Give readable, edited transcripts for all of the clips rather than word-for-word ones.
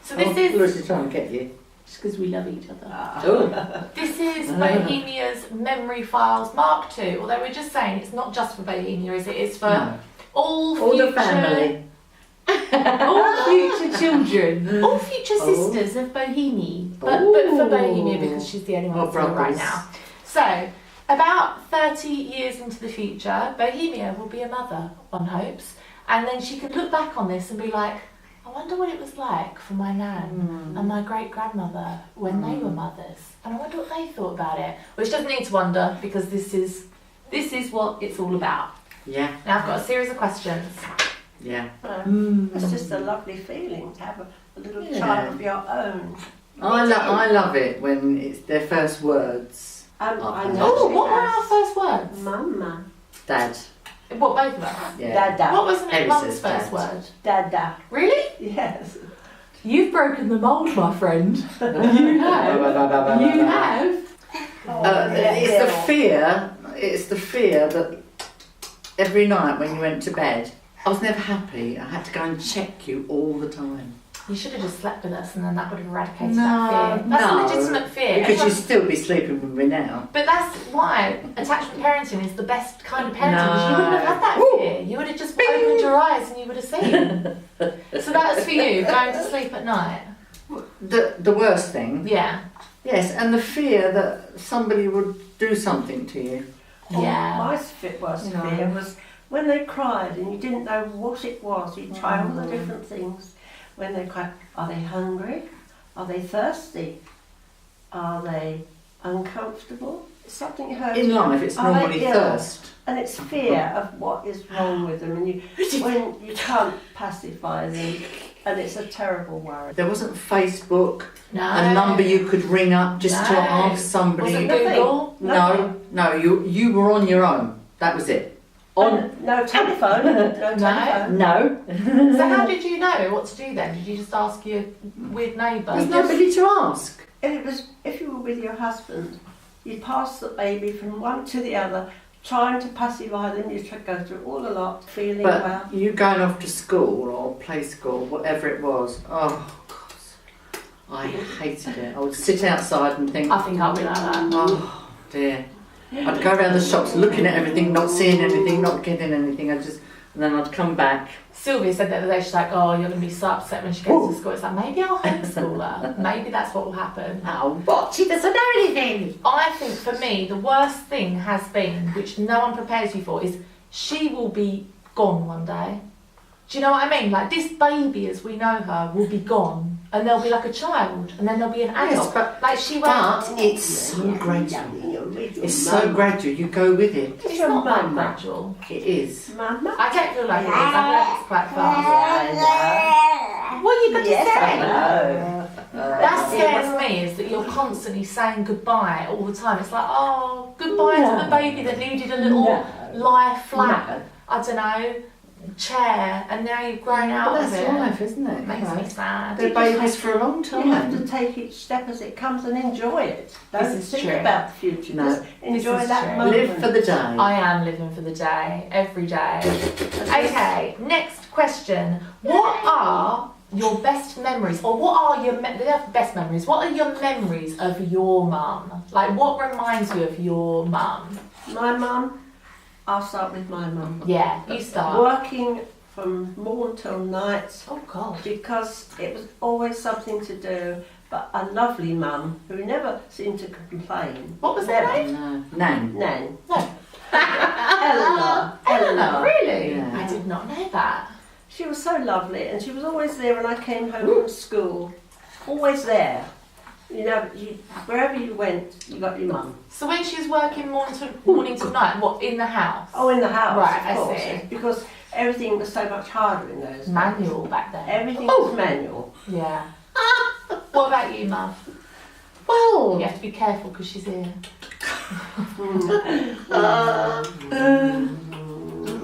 So this is... Lucy's trying to get you. Just because we love each other. Oh. This is Bohemia's Memory Files Mark II. Although we're just saying it's not just for Bohemia, is it? It's for all future... the family. all future children. All future sisters of Bohemia. But for Bohemia, because she's the only one that's here right now. So, about 30 years into the future, Bohemia will be a mother, one hopes. And then she could look back on this and be like, I wonder what it was like for my nan and my great-grandmother when they were mothers. And I wonder what they thought about it. Which doesn't need to wonder, because this is what it's all about. Yeah. Now I've got a series of questions. Yeah. It's just a lovely feeling to have a little child of your own. I love it when it's their first words. I know. Oh, what were our first words? Mama. Dad. What, both of us? Yeah. Dada. What was Every Mum's says first dad. word? Dada. Really? Yes. You've broken the mould, my friend. You have. You have. It's the fear. It's the fear that every night when you went to bed, I was never happy. I had to go and check you all the time. You should have just slept with us, and then that would have eradicated that fear. That's a legitimate fear. Because you'd still be sleeping with me now. But that's why attachment parenting is the best kind of parenting. Because you wouldn't have had that fear. You would have just opened your eyes and you would have seen. So that's for you, going to sleep at night. The worst thing. Yeah. Yes, and the fear that somebody would do something to you. Yeah. My worst fear was when they cried and you didn't know what it was. You'd try all the different things. When they cried, are they hungry? Are they thirsty? Are they uncomfortable? Something hurt. In life, it's normally thirst. And it's fear of what is wrong with them, and when you can't pacify them, and it's a terrible worry. There wasn't Facebook, No. a number you could ring up just to No. ask somebody. Was it Google? No, you were on your own. That was it. No telephone. No telephone. No. So how did you know what to do then? Did you just ask your weird neighbour? There's nobody to ask. It was if you were with your husband, you'd pass the baby from one to the other, trying to pacify them. You'd go through all a lot, feeling But well. you going off to school or play school, whatever it was, oh God, I hated it. I would sit outside and think, I think I'll be like that. oh dear. I'd go around the shops looking at everything, not seeing anything, not getting anything. And then I'd come back. Sylvia said the other day, she's like, oh, you're going to be so upset when she gets to school. It's like, maybe I'll homeschool her. Maybe that's what will happen. Oh, what? She doesn't know anything. I think for me, the worst thing has been, which no one prepares you for, is she will be gone one day. Do you know what I mean? Like, this baby, as we know her, will be gone. And there'll be like a child, and then there'll be an adult. Yes, but it's so gradual. It's so gradual. You go with it. It's not that gradual. It is. Mama. I don't feel like it is. I feel like it's quite fast. What are you going to say? That scares me, is that you're constantly saying goodbye all the time. It's like, oh, goodbye to the baby that needed a little lie flat, I don't know, chair, and now you've grown out of it. That's life, isn't it? It makes me sad. They're babies for a long time. You have to take each step as it comes and enjoy it. Don't This is think true. about the future. No. Just enjoy is that true. moment. Live for the day. I am living for the day, every day. Okay, next question. What are your best memories, or what are your best memories? What are your memories of your mum? Like, what reminds you of your mum? My mum, I'll start with my mum. Yeah, you start. Working from morn till night, Oh God. because it was always something to do, but a lovely mum who never seemed to complain. What was her Never. name? No. Nan. Nan. No. Eleanor. Really? Yeah. I did not know that. She was so lovely, and she was always there when I came home from school. Always there. You know, wherever you went, you got your mum. So when she was working morning to night, what, in the house? Oh, in the house, Right, of I course. see. Because everything was so much harder in those days. Manual back then. Everything was manual. Yeah. What about you, Mum? Well, You have to be careful because she's here.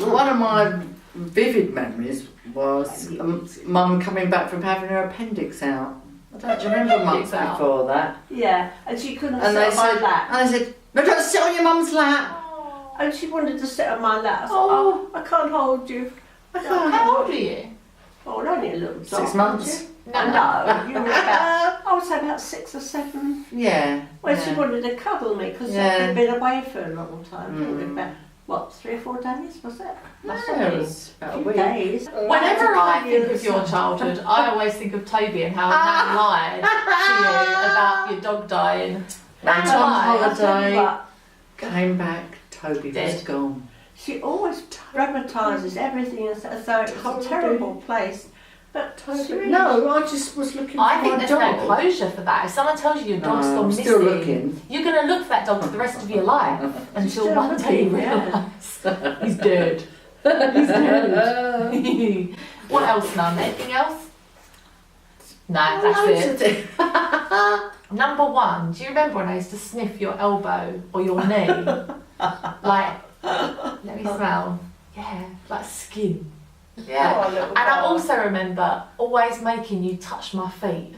one of my vivid memories was Mum coming back from having her appendix out. I don't remember months Appendix out? before that. Yeah, and she couldn't And sit they on my said, lap. no, don't sit on your mum's lap. And she wanted to sit on my lap. I said, Oh. I can't hold you. I can't How hold old are you? Oh, only a little 6 months. No, you were about, I would say about 6 or 7. Yeah. Well, she wanted to cuddle me because she'd been away for a long time. I think about, what, 3 or 4 days, was it? Must have Yeah, it been. was about a Few week. days. Whenever I think of your childhood, I always think of Toby and how Nan lied to you about your dog dying. Went Nan on lied. holiday, But came back, Toby was Dead. gone. she always dramatises everything as though it was a terrible place. But she No, I just was looking for I think my there's dog. no closure for that. If someone tells you your dog's No, gone I'm missing, still looking. you're going to look for that dog for the rest of your life until still one day you looking, yeah. realise he's dead. He's dead. What else, Mum? Anything else? No, that's it. Number 1, do you remember when I used to sniff your elbow or your knee? Like, let me smell. Yeah, like skin. Yeah. Oh, little And I girl. also remember always making you touch my feet.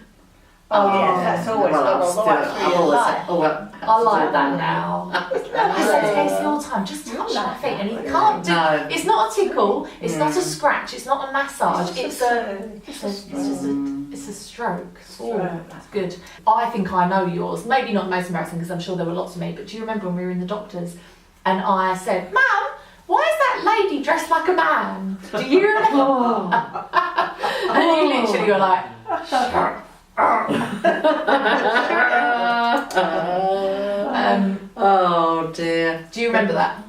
Oh, yes, that's always Well, gone all the way I've through your life. I like that now. I say to Casey all the time, just touch my feet, and he can't do. No. It's not a tickle. It's not a scratch. It's not a massage. It's a stroke. Oh, that's good. I think I know yours. Maybe not the most embarrassing because I'm sure there were lots of me. But do you remember when we were in the doctors and I said, "Mum, why is that lady dressed like a man?" Do you remember? And you literally were like, "Shut Oh dear. Do you remember that?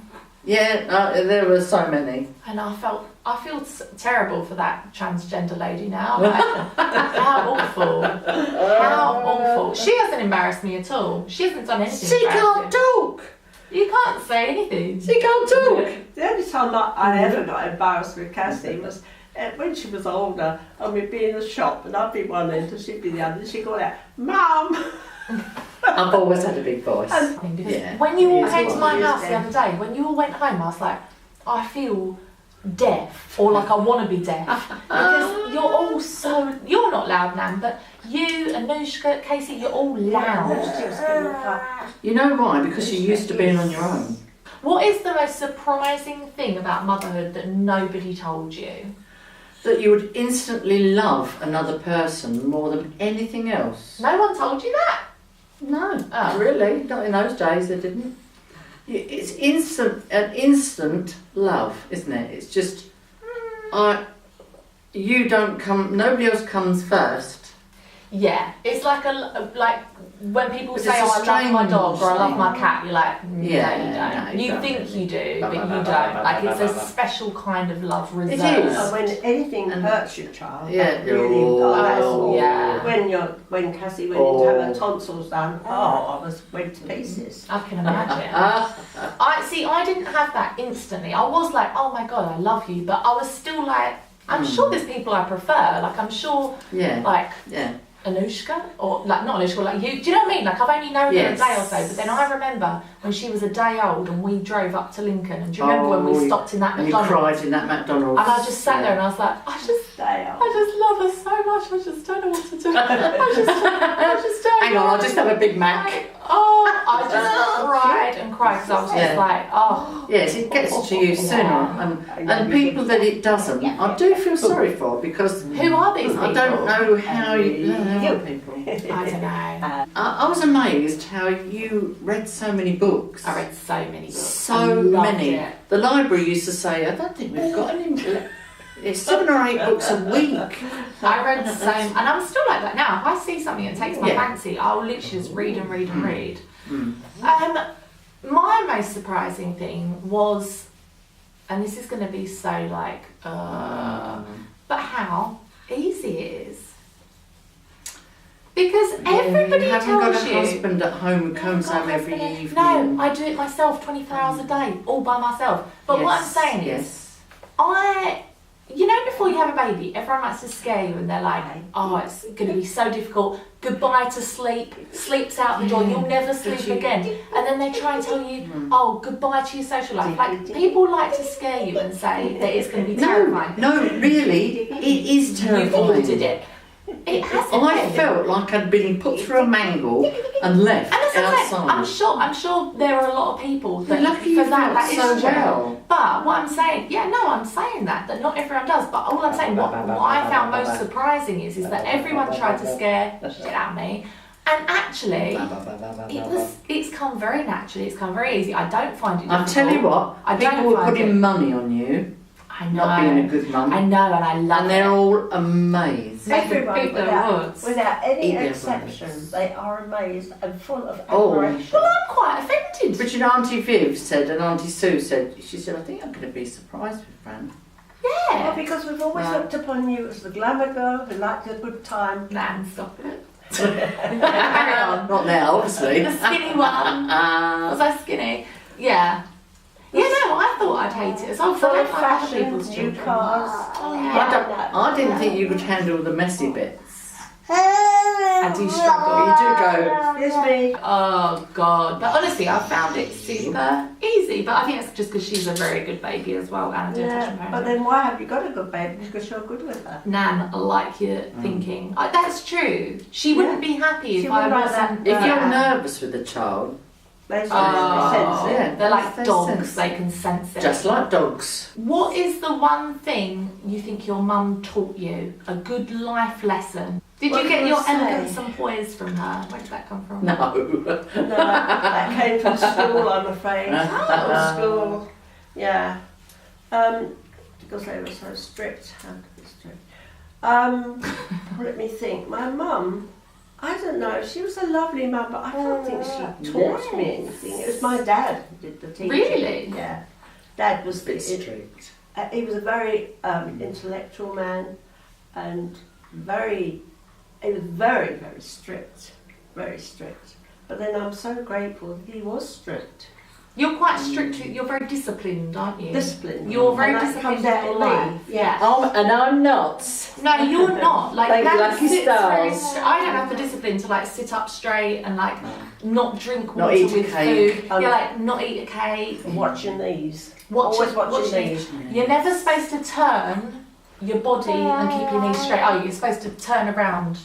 Yeah, there were so many. And I feel terrible for that transgender lady now. Like, how awful. How awful. She hasn't embarrassed me at all. She hasn't done anything She can't embarrassing. talk. You can't say anything. She can't talk. The only time I ever got embarrassed with Cassie was when she was older and we'd be in the shop and I'd be one end and she'd be the other and she'd go out, "Mum!" I've always had a big voice. Because Yeah. when you all It came is to what my it is house the then. other day, when you all went home, I was like, I feel deaf, or like I want to be deaf. Because you're all so, you're not loud, Nan, but you, Anushka, Casey, you're all loud. You know why? Because you're used to being on your own. What is the most surprising thing about motherhood that nobody told you? That you would instantly love another person more than anything else. No one told you that? No, Oh. really. Not in those days, they didn't. It's an instant love, isn't it? It's just, you don't come, nobody else comes first. Yeah, it's like like when people But say, it's a "Oh, I love my dog" or "I love strange my thing. cat," you're like, Yeah, "No, you don't. no, you you don't think really. you do, but you don't. Like it's a special kind of love reserved. is. And when anything hurts your child, Yeah. that really Oh, yeah. When Cassie went in to have her tonsils done, I went to pieces. I can imagine. I didn't have that instantly. I was like, "Oh my god, I love you," but I was still like, I'm sure there's people I prefer. Like I'm sure, Yeah. like Yeah. Anushka, or like not Anushka, like you. Do you know what I mean? Like I've only known her a Yes. day or so, but then I remember when she was a day old and we drove up to Lincoln. And do you remember when we stopped in that And McDonald's? you cried in that McDonald's. And I just sat there and I was like, I just love her so much. I just don't know what to do. I just don't Hang know. on, I'll just have a Big Mac. I just cried and cried because I was just like, oh. Yes, it gets to you sooner. And people that it doesn't, I do feel sorry for because Who are these people? I don't know how you people. I don't know. I was amazed how you read so many books. I read so many books. So I loved many. it. The library used to say, I don't think we've got any. It's 7 or 8 books a week. I read the same, and I'm still like that now. If I see something that takes my Yeah. fancy, I'll literally just read and read and read. Mm. My most surprising thing was, and this is going to be so like, but how easy it is. Because everybody you haven't tells got a you. husband at home who comes I've home got a every husband. evening. No, I do it myself 24 hours a day, all by myself. But what I'm Yes, saying is, yes. you know, before you have a baby, everyone likes to scare you and they're like, oh, it's going to be so difficult. Goodbye to sleep. Sleep's out the door. You'll never sleep again. And then they try and tell you, oh, goodbye to your social life. Like, people like to scare you and say that it's going to be terrifying. No, really, it is terrifying. You've all did it. It hasn't. I felt like I'd been put through a mangle and left And that's what outside. I'm saying. I'm sure there are a lot of people that Lucky for you that felt is so true. well. But what I'm saying, I'm saying that not everyone does. But all I'm saying, what I found most surprising is that everyone tried to scare the shit out of me, and actually, it's come very naturally. It's come very easy. I don't find it difficult. I'll tell you what, people were putting money on you. I know. Not being a good mum. I know, and I love and they're all amazed. Everyone, without any exception, they are amazed and full of admiration. Well, I'm quite offended. But you know, Auntie Viv said, and Auntie Sue said, she said, I think I'm going to be surprised with Fran. Yeah. Well, because we've always looked upon you as the glamour girl who liked a good time. Nan, stop it. Carry on. Not now, obviously. The skinny one. Was I skinny? Yeah. Yeah, no, I thought I'd hate it as well. Full I of don't like other fashion, people's new children. cars. I didn't think you could handle the messy bits. I do struggle. You do go. Excuse me. Oh God! But honestly, I found it super easy. But I think it's just because she's a very good baby as well, and I do attachment But parenting. then why have you got a good baby? Because you're good with her. Nan, I like your thinking. That's true. She wouldn't be happy She if I wouldn't like wasn't. If you're nervous with a child, They sense it. Yeah. They're like They dogs. sense They can sense it. just like dogs. What is the one thing you think your mum taught you? A good life lesson? Did What you get can I your say? elegance and poise from her? Where did that come from? No. No, that came from school, I'm afraid. From school, yeah. Because they were so strict. How to be strict. Let me think. My mum, I don't know. She was a lovely mum, but I don't think she taught me anything. It was my dad who did the teaching. Really? Yeah. Dad was A bit strict. he was a very intellectual man, and he was very, very strict. Very strict. But then I'm so grateful that he was strict. You're quite strict. You're very disciplined, aren't you? Disciplined. You're very And that disciplined comes in out your in life. me. Yeah. Oh, and I'm not. No, you're not. Like Like Nan lucky sits very stars. I don't have the discipline to like sit up straight and like not drink Not water eat a with cake. food. You're like not eat a cake. Watching these. Watch Always watching these. these. You're never supposed to turn your body and keep your knees straight. Oh, you're supposed to turn around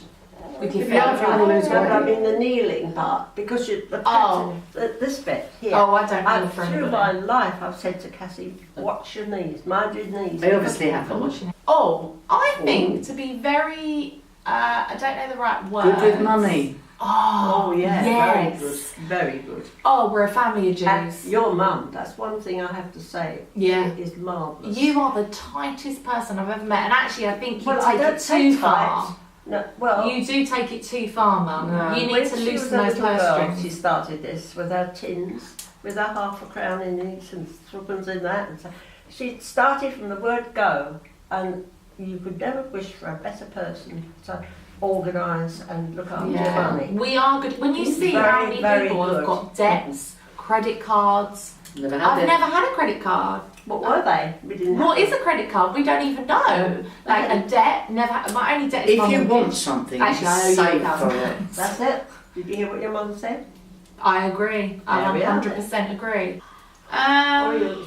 with your If feet. you have to lose No, weight. I mean the kneeling part, because this bit here. Oh, I don't know for Through anybody. my life, I've said to Cassie, watch your knees, mind your knees. They obviously Not haven't. watching it. Oh, I think to be very, I don't know the right word. Good with money. Oh yeah, yes. very good, very good. Oh, we're a family of And Jews. your mum, that's one thing I have to say. Yeah. She is marvellous. You are the tightest person I've ever met, and actually, I think you Well, I take don't it say too far. tight. No, well, You do take it too far, Mum. No. You need when to she was loosen a those little purse girl, she strings. started this with her tins, with her half a crown in each and threepence in that. And so she started from the word go, and you could never wish for a better person to organise and look after your money. We are good. When you see Very, how many very people have good. got debts, credit cards. Never had I've it. never had a credit card. What were they? We didn't What have is a credit card? We don't even know. Like a debt, never. My only debt is If my you mortgage. want something, Actually, I owe you save £1,000. for it. That's it. Did you hear what your mum said? I agree. I There we are. 100% agree.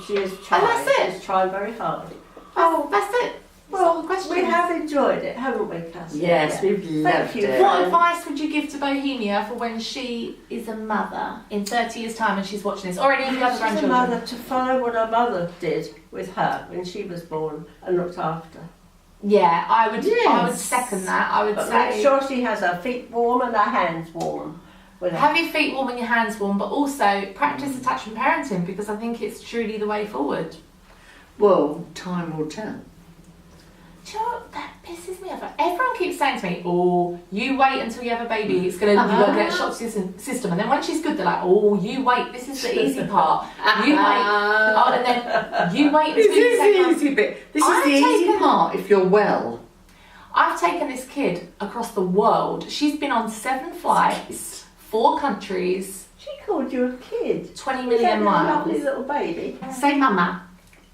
She is trying. that's it. She's trying very hard. That's it. That's all the questions. We have enjoyed it, haven't we, Cassie? Yes, Yeah. we've Thank loved you. it. What advice would you give to Bohemia for when she is a mother in 30 years' time and she's watching this, or any of the other She's a grandchildren? mother to follow what her mother did with her when she was born and looked after. Yeah, I would Yes. second that. I would But say make sure she has her feet warm and her hands warm. With her. have your feet warm and your hands warm, but also practice attachment parenting, because I think it's truly the way forward. Well, time will tell. Do you know what? That pisses me off. Everyone keeps saying to me, "Oh, you wait until you have a baby. It's gonna you're gonna get a shock to your system." And then when she's good, they're like, "Oh, you wait. This is the easy part. You wait." Oh, and then you wait until This you is take the her- easy bit. This is I've the easy taken- part if you're well. I've taken this kid across the world. She's been on 7 flights, 4 countries, She called you a kid. 20 Is million that a lovely miles. little baby? Say mama.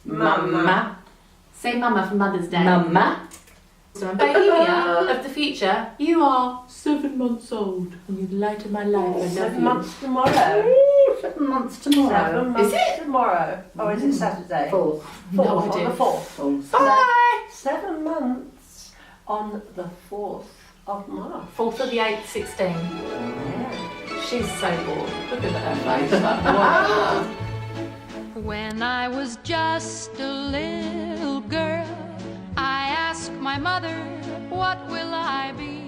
Mama. Say mama for Mother's Day. Mama. So in Bohemia of the future, you are 7 months old and you're the light of my life. I love 7 you. months tomorrow. Ooh, 7 months tomorrow. 7 months Is it? tomorrow. Or is it Saturday? Fourth. No on idea. the 4th. Oh, Bye. 7 months on the 4th. of March. 4th of the 8th, 16. Yeah. She's so bored. Look at her face. Like, wow. When I was just a little girl, I asked my mother, what will I be?